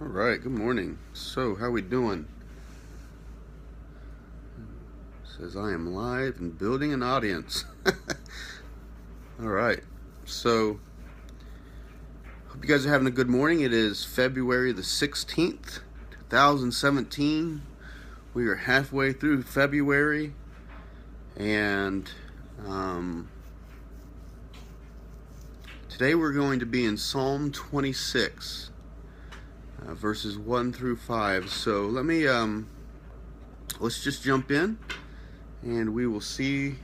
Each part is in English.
All right, good morning. So, how we doing? Says I am live and building an audience. All right. So, hope you guys are having a good morning. It is February the 16th, 2017. We are halfway through February, and today we're going to be in Psalm 26. Verses 1 through 5. So let's just jump in and we will see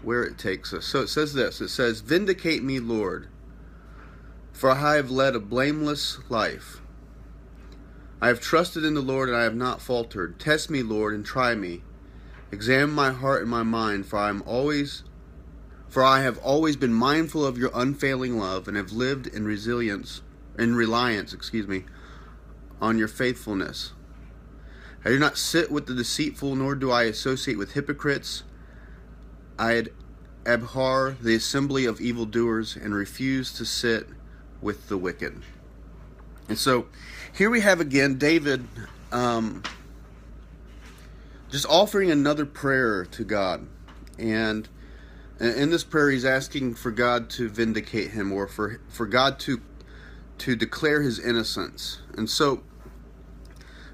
where it takes us. So it says this. It says, "Vindicate me, Lord, for I have led a blameless life. I have trusted in the Lord and I have not faltered. Test me, Lord, and try me. Examine my heart and my mind, for I have always been mindful of your unfailing love and have lived in reliance, on your faithfulness. I do not sit with the deceitful, nor do I associate with hypocrites. I abhor the assembly of evildoers and refuse to sit with the wicked." And so here we have again David just offering another prayer to God. And in this prayer he's asking for God to vindicate him, or for God to declare his innocence. And so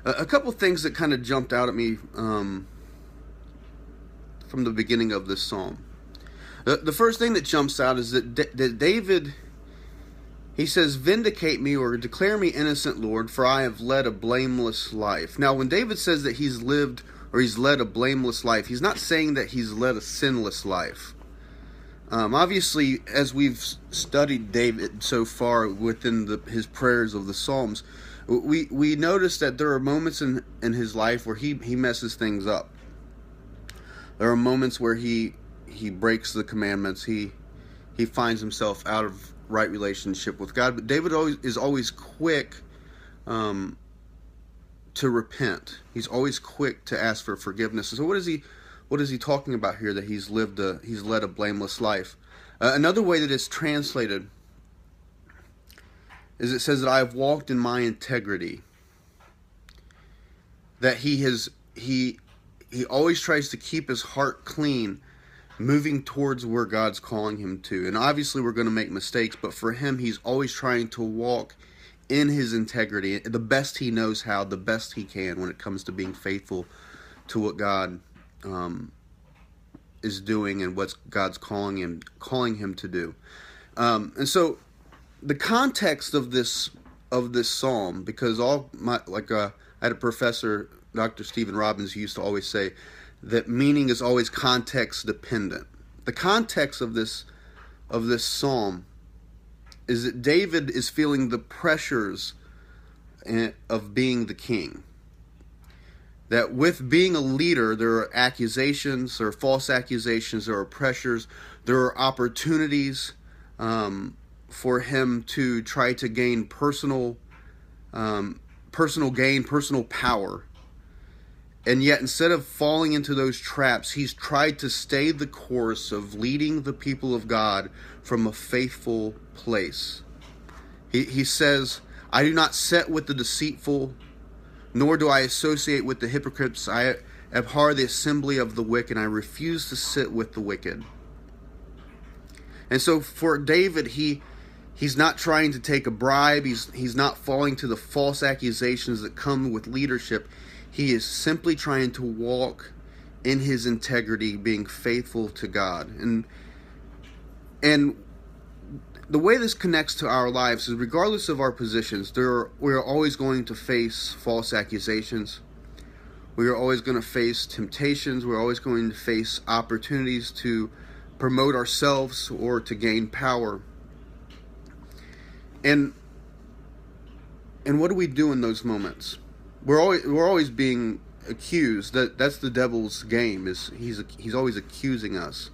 a couple things that kind of jumped out at me from the beginning of this psalm. The first thing that jumps out is that David, he says, "Vindicate me," or "Declare me innocent, Lord, for I have led a blameless life." Now, when David says that he's led a blameless life, he's not saying that he's led a sinless life. Obviously, as we've studied David so far within his prayers of the Psalms, we notice that there are moments in his life where he messes things up. There are moments where he breaks the commandments. He finds himself out of right relationship with God. But David is always quick to repent. He's always quick to ask for forgiveness. So what is he talking about here? That he's led a blameless life. Another way that it's translated is it says that I have walked in my integrity. That he always tries to keep his heart clean, moving towards where God's calling him to. And obviously we're going to make mistakes, but for him, he's always trying to walk in his integrity, the best he knows how, the best he can when it comes to being faithful to what God is doing and what God's calling him to do. And so the context of this psalm, because I had a professor, Dr. Stephen Robbins, who used to always say that meaning is always context dependent. The context of this psalm is that David is feeling the pressures of being the king. That with being a leader, there are accusations, there are false accusations, there are pressures, there are opportunities for him to try to gain personal gain, personal power. And yet, instead of falling into those traps, he's tried to stay the course of leading the people of God from a faithful place. He says, "I do not sit with the deceitful, nor do I associate with the hypocrites. I abhor the assembly of the wicked, and I refuse to sit with the wicked." And so for David, he's not trying to take a bribe. He's not falling to the false accusations that come with leadership. He is simply trying to walk in his integrity, being faithful to God. And the way this connects to our lives is, regardless of our positions, we're always going to face false accusations. We are always going to face temptations. We're always going to face opportunities to promote ourselves or to gain power. And what do we do in those moments? We're always being accused. That's the devil's game. Is he's always accusing us.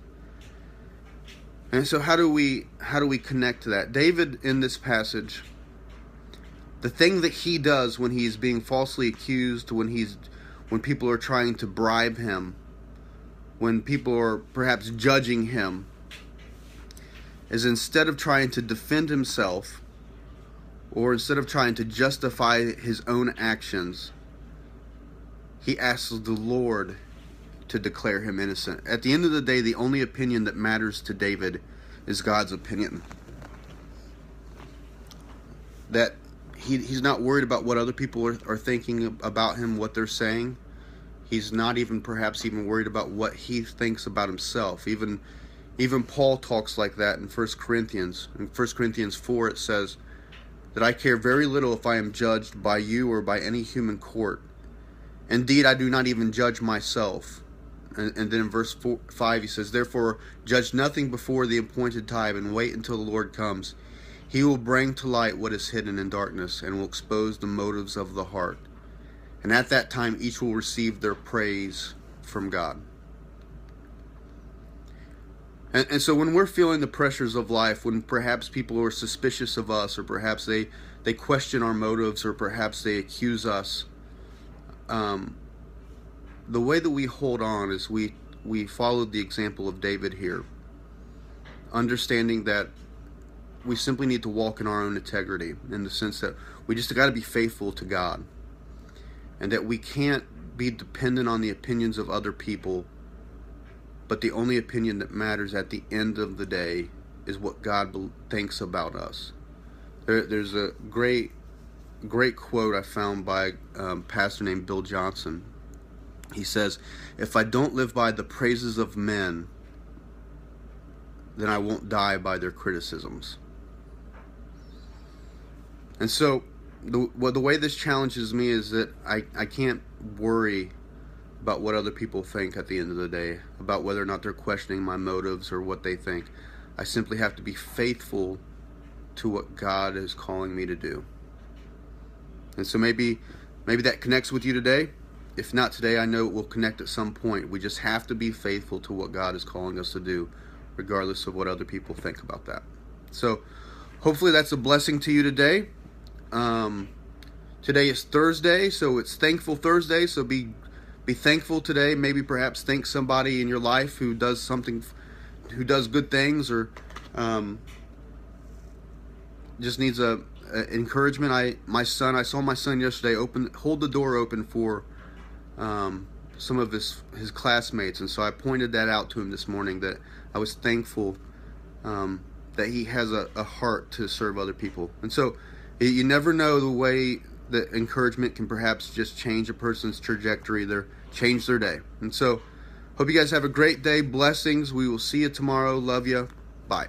And so how do we connect to that? David, in this passage, the thing that he does when he's being falsely accused, when people are trying to bribe him, when people are perhaps judging him, is instead of trying to defend himself or instead of trying to justify his own actions, he asks the Lord to declare him innocent. At the end of the day, the only opinion that matters to David is God's opinion. That he's not worried about what other people are thinking about him, what they're saying. He's not perhaps even worried about what he thinks about himself. Even Paul talks like that in 1 Corinthians. In 1 Corinthians 4 it says that I care very little if I am judged by you or by any human court. Indeed, I do not even judge myself. And then in verse 5 he says, therefore judge nothing before the appointed time, and wait until the Lord comes. He will bring to light what is hidden in darkness, and will expose the motives of the heart. And at that time each will receive their praise from God. And so when we're feeling the pressures of life, when perhaps people are suspicious of us, or perhaps they question our motives, or perhaps they accuse us, the way that we hold on is we followed the example of David here, understanding that we simply need to walk in our own integrity, in the sense that we just got to be faithful to God, and that we can't be dependent on the opinions of other people, but the only opinion that matters at the end of the day is what God thinks about us. There's a great quote I found by a pastor named Bill Johnson. He says, if I don't live by the praises of men, then I won't die by their criticisms. And so the way this challenges me is that I can't worry about what other people think at the end of the day, about whether or not they're questioning my motives or what they think. I simply have to be faithful to what God is calling me to do. And so maybe that connects with you today. If not today, I know it will connect at some point. We just have to be faithful to what God is calling us to do, regardless of what other people think about that. So hopefully that's a blessing to you today. Today is Thursday, so it's Thankful Thursday. So be thankful today. Maybe perhaps thank somebody in your life who does good things, or just needs a encouragement. I saw my son yesterday hold the door open for some of his classmates, and so I pointed that out to him this morning, that I was thankful that he has a heart to serve other people. And so you never know the way that encouragement can perhaps just change a person's trajectory, change their day. And so hope you guys have a great day. Blessings. We will see you tomorrow. Love you. Bye.